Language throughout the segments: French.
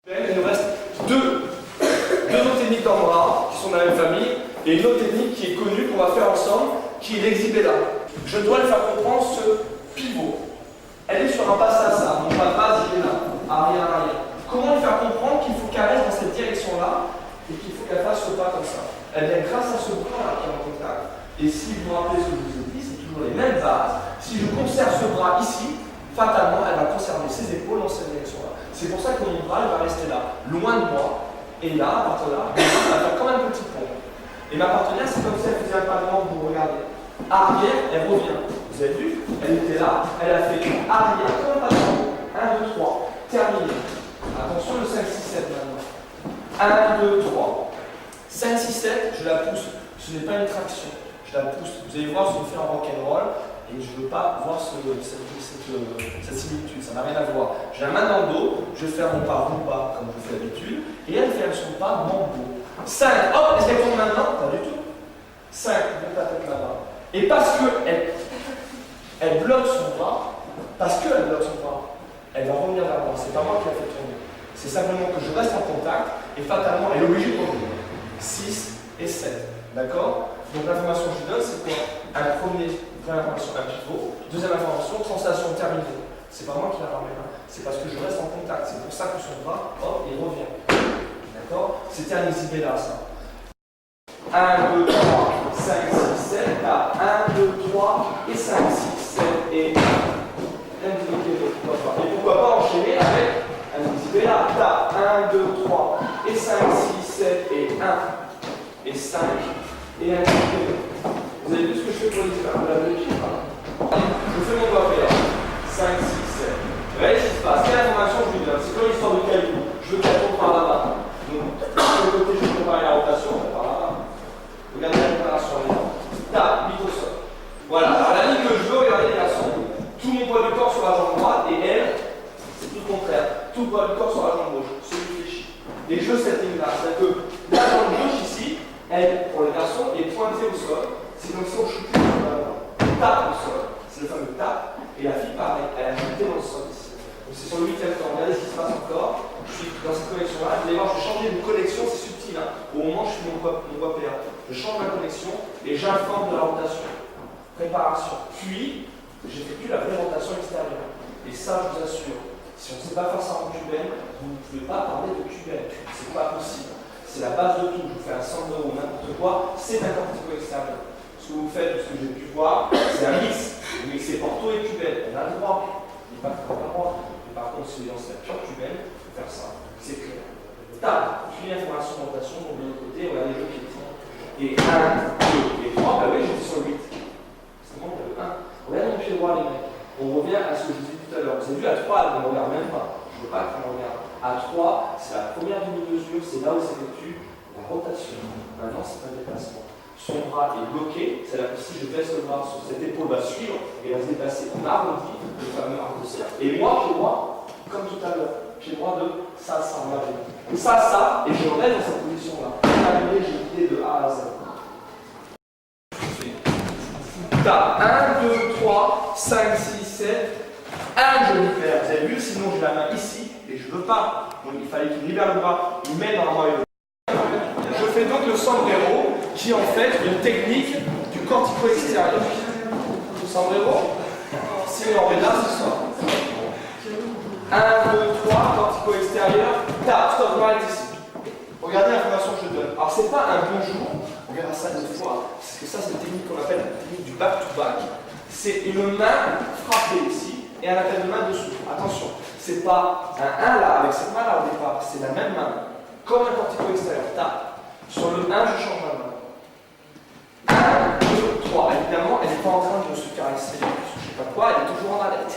Il nous reste deux autres techniques dans le bras qui sont de la même famille et une autre technique qui est connue qu'on va faire ensemble qui est l'exhibella. Je dois lui faire comprendre ce pivot. Elle est sur un passe à ça, donc pas de base, il est là, arrière, arrière. Comment lui faire comprendre qu'il faut qu'elle reste dans cette direction-là et qu'il faut qu'elle fasse ce pas comme ça? Eh bien, grâce à ce bras-là qui est en contact, et si vous vous rappelez ce que je vous ai dit, c'est toujours les mêmes bases. Si je conserve ce bras ici, fatalement, elle va conserver ses épaules dans cette direction-là. C'est pour ça que mon bras il va rester là, loin de moi, et là, à partir de là, elle va faire comme un petit pont. Et ma partenaire, c'est comme si elle faisait un pas de membre, vous regardez. Arrière, elle revient. Vous avez vu? Elle était là, elle a fait arrière, comme un pas de membre. 1, 2, 3. Terminé. Attention, le 5, 6, 7 maintenant. 1, 2, 3. 5, 6, 7, je la pousse. Ce n'est pas une traction. Je la pousse. Vous allez voir, je me fais un rock'n'roll et je ne veux pas voir cette similitude. Ça n'a rien à voir. J'ai la main dans le dos, je vais faire mon pas rumba comme je fais d'habitude et elle fait son pas mambo. 5, hop, est-ce qu'elle tombe maintenant? Pas du tout. 5, monte ta tête là-bas. Et parce qu'elle bloque son bras, elle va revenir vers moi. C'est pas moi qui la fait tourner. C'est simplement que je reste en contact et fatalement, elle est obligée de revenir. 6 et 7. D'accord? Donc l'information que je donne, c'est quoi? Première information, un pivot. Deuxième information, translation terminée. C'est pas moi qui la ramène, c'est parce que je reste en contact. C'est pour ça que son bras, hop, il revient. D'accord? C'était un exhibella, ça. 1, 2, 3, 5, 6, 7. T'as 1, 2, 3 et 5, 6, 7 et 1. Et pourquoi pas enchaîner avec un exhibella? T'as 1, 2, 3 et 5, 6, 7 et 1 et 5 et 1 exhibella. Vous avez vu ce que je fais pour l'exhibella? Vous l'avez vu? Je fais mon doigt là. 5, 6, 7. Regardez ce qui se passe. Quelle information je lui donne? C'est comme l'histoire de caillou. Je veux qu'elle tombe par là-bas. Donc, de l'autre côté, je vais préparer la rotation, par là-bas. Regardez la préparation là. Tac, vite au sol. Voilà. Alors, la ligne que je veux, regardez les garçons. Tout mon poids du corps sur la jambe droite et elle, c'est tout le contraire. Tout le poids du corps sur la jambe gauche. Celui fléchi. Et je veux cette ligne-là. C'est-à-dire que la jambe gauche ici, elle, pour les garçons, est pointée au sol. C'est comme si on chutait sur la jambe. Tape au sol. C'est le fameux tape. Et la fille, pareil, elle a chuté dans le sol ici. Donc c'est sur le 8e temps. Regardez ce qui se passe encore. Je suis dans cette connexion-là. Vous allez voir, je vais changer de connexion, c'est subtil. Hein. Au moment où je fais mon voie PA, je change ma connexion et j'informe de la rotation. Préparation. Puis, j'effectue la vraie rotation extérieure. Et ça, je vous assure, si on ne sait pas faire ça en cubaine, vous ne pouvez pas parler de cubaine. C'est pas possible. C'est la base de tout. Je vous fais un sando ou n'importe quoi, c'est un cortico extérieur. Ce que vous faites, ce que j'ai pu voir, c'est un mix. Vous mixez Porto et cubaine. On a le droit. Il n'est pas le droit. Mais par contre, si vous lancez la pure cubaine, il faut faire ça. C'est clair. Tape. Puis l'information de rotation, donc de l'autre côté, regardez le pied. Et 1, 2 et 3, bah oui, j'étais sur le 8. C'est bon, le 1. Regardez mon pied droit, les mecs. On revient à ce que je vous ai dit tout à l'heure. Vous avez vu, à 3, elle ne me regarde même pas. Je ne veux pas qu'elle me regarde. À 3, c'est la première demi-mesure, c'est là où s'effectue la rotation. Maintenant, c'est un déplacement. Son bras est bloqué, c'est-à-dire que si je baisse le bras sur cette épaule, va suivre et va se déplacer en arrondi, le fameux arc de cercle. Et moi, pied droit, comme tout à l'heure, pied droit de ça, on l'a vu. Ça, et je reste dans cette position-là. Terminé, j'ai l'idée de A à Z. T'as 1, 2, 3, 5, 6, 7, un je libère. Vous avez vu, sinon j'ai la main ici et je ne veux pas. Donc il fallait qu'il libère le bras, il met dans le Je fais donc le sombrero qui est en fait une technique du cortico extérieur. Le sombrero, si on est là, c'est ça. 1, 2, 3, cortico extérieur, tap, stop, on arrête ici. Regardez l'information que je donne. Alors c'est pas un bonjour, on verra ça une fois, parce que ça c'est une technique qu'on appelle la technique du back-to-back. C'est une main frappée ici et un appel de main dessous. Attention, c'est pas un 1 là avec cette main là au départ, c'est la même main. Comme un cortico extérieur, tap. Sur le 1, je change ma main. 1, 2, 3. Évidemment, elle n'est pas en train de se caresser. Je ne sais pas quoi, elle est toujours en haleine.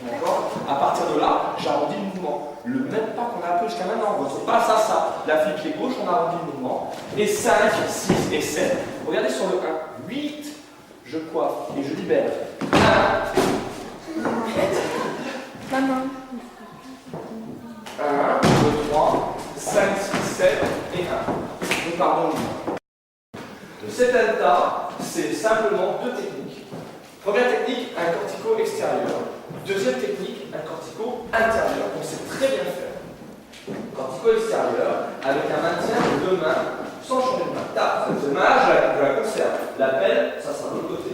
D'accord? À partir de là, j'arrondis le mouvement. Le même pas qu'on a appris jusqu'à maintenant. Votre pas ça. La fille pied gauche, on arrondit le mouvement. Et 5, 6 et 7. Regardez sur le 1. 8, je coiffe et je libère. 1. Maman. 1, 2, 3, 5, 6, 7 et 1. Je pars dans le mouvement. Cet delta, c'est simplement deux techniques. Première technique, un cortico extérieur. Deuxième technique, un cortico intérieur. On sait très bien faire. cortico extérieur avec un maintien de deux mains sans changer de main. Tape, cette main, je la conserve. La pelle, ça sera de l'autre côté.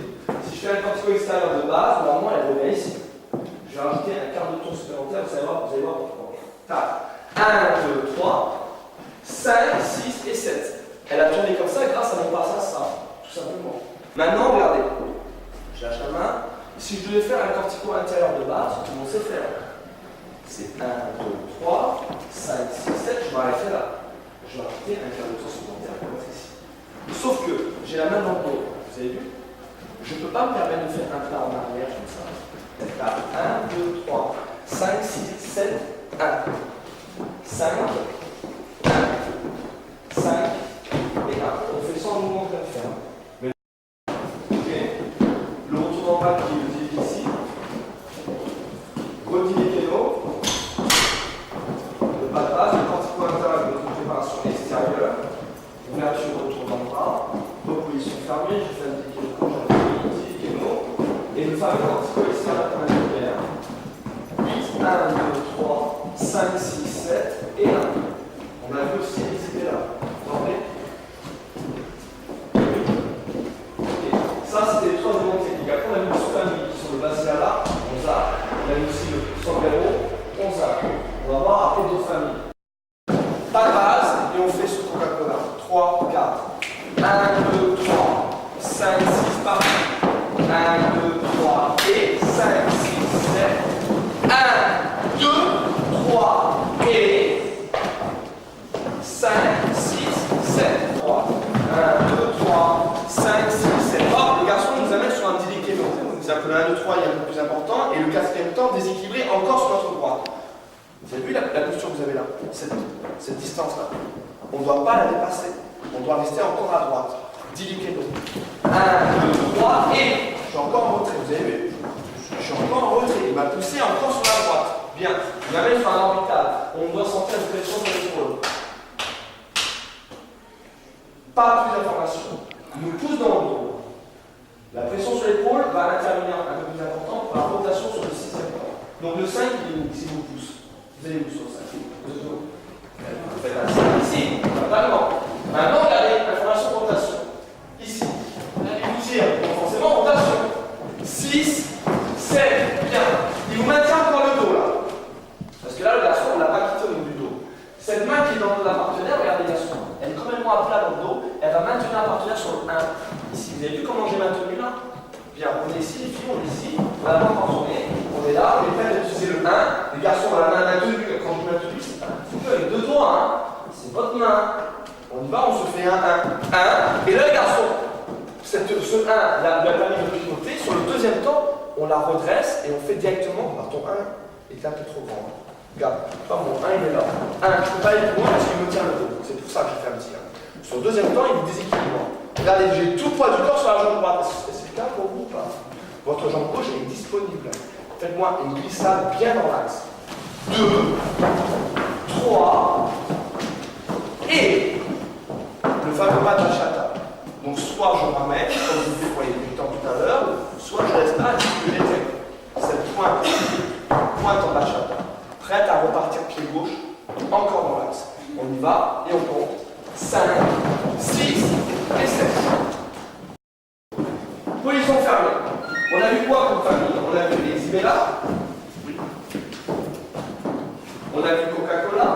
Si je fais un cortico extérieur de base, normalement elle revient ici. Je vais rajouter un quart de tour supplémentaire, vous allez voir pourquoi. Tape. 1, 2, 3, 5, 6 et 7. Elle a tourné comme ça grâce à mon passage ça, tout simplement. Maintenant, regardez. Je lâche la main. Si je devais faire un cortico intérieur de base, tout le monde sait faire. C'est 1, 2, 3, 5, 6, 7, je vais arrêter là. Je vais rajouter un quart de tour supplémentaire pour être ici. Sauf que j'ai la main dans le dos, vous avez vu? Je ne peux pas me permettre de faire un pas en arrière comme ça. 1, 2, 3, 5, 6, 7, 1. 5, 1, 5 et 1. On fait ça en mouvement comme ça. Ok. Le retour en bas qui est le ici. Rodilé-kéno. Le pas de base, le cortico intérieur de notre préparation extérieure. Ouverture, retour dans le bras. Reposition fermée, je fais un dékéno quand j'ai dékéno. Et le fameux cortico extérieur comme un nucléaire. 8, 1, 2, 3, 5, 6, 7 et 1. On a vu aussi les idées là. Vous vous rappelez? Ça, c'était les trois éléments techniques. Après, on a vu le sous-famille qui sont le basilaire là, 11A. On a vu aussi le sombrero, 11A. On va voir après d'autres familles. Pas de base, et on fait ce Coca-Cola. 3, 4. 1, 2, 3, 5, 6, parti. 1, 2, 3, et 5, 6, 7. 1, 2, 3, et 5, 6, 7. 3. 1, 2, 3, 5, 6, 7. Hop, le garçon nous amène sur un déséquilibre. C'est-à-dire que le 1, 2, 3 est un peu plus important et le quatrième temps déséquilibré encore sur notre droite. Vous avez vu la posture que vous avez là, cette distance-là. On ne doit pas la dépasser. On doit rester encore à droite. Déséquilibre. 1, 2, 3 et je suis encore en retrait. Vous avez vu? Je suis encore en retrait. Il m'a poussé encore sur la droite. Bien. Il m'amène sur un orbital. On doit sentir une pression sur l'épaule. Pas plus d'informations. Il nous pousse dans le dos. La pression sur l'épaule va intervenir un peu plus important par la rotation sur le 6e temps. Donc le 5, il est où si vous pousse? Vous allez où sur le 5? Vous êtes où? Vous faites un 5 ici. Totalement. Maintenant, regardez, information rotation. Ici. Allez vous dire, donc forcément, rotation. 6, 7, bien. Il vous maintient encore le dos là. Parce que là, le garçon, on ne l'a pas quitté au niveau du dos. Cette main qui est dans le dos de la partenaire, regardez les garçons, elle est complètement à plat dans le dos, elle va maintenir la partenaire sur le 1. Ici, vous avez vu comment j'ai maintenu là? Bien, on est ici, les filles, on est ici, on a la main contournée, on est là, on est prêt à utiliser le 1. Les garçons, on a la main maintenue, quand je maintenu, c'est un petit peu avec deux doigts, hein. C'est votre main. On y va, on se fait un 1. Et là, les garçons, ce 1, la permis de pivoter, sur le deuxième temps, on la redresse et on fait directement, par ton 1 est un peu trop grand. Regarde, pas mon 1 il est là. 1, je ne peux pas aller plus loin parce qu'il me tient le dos. C'est pour ça que je fais un petit 1. Sur le deuxième temps, il est déséquilibrant. Regardez, j'ai tout le poids du corps sur la jambe droite. C'est le cas pour vous ou pas? Votre jambe gauche est disponible. Faites-moi une glissade bien dans l'axe. 2, 3, et le fameux pas bachata. Donc soit je ramène, comme vous le voyez du temps tout à l'heure, soit je reste là et je les tête. Cette pointe en bachata. Prête à repartir pied gauche, encore dans l'axe. On y va et on compte. 5, 6 et 7. Position fermée. On a vu quoi comme famille? On a vu les Isabella. On a vu Coca-Cola.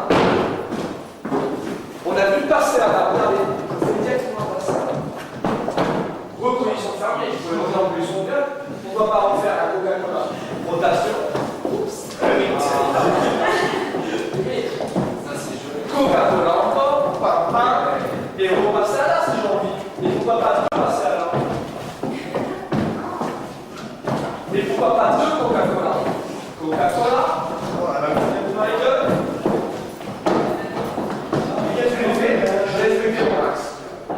On a vu Passerella. Regardez, je fais directement Passerella. Reposition fermée. Je peux revenir en position ouverte. Pourquoi pas refaire un Coca-Cola? Rotation. Oups. Coca-Cola encore, pain, et on va passer à là si j'ai envie. Et pourquoi pas deux passer à là? Et pourquoi pas deux Coca-Cola? Coca-Cola,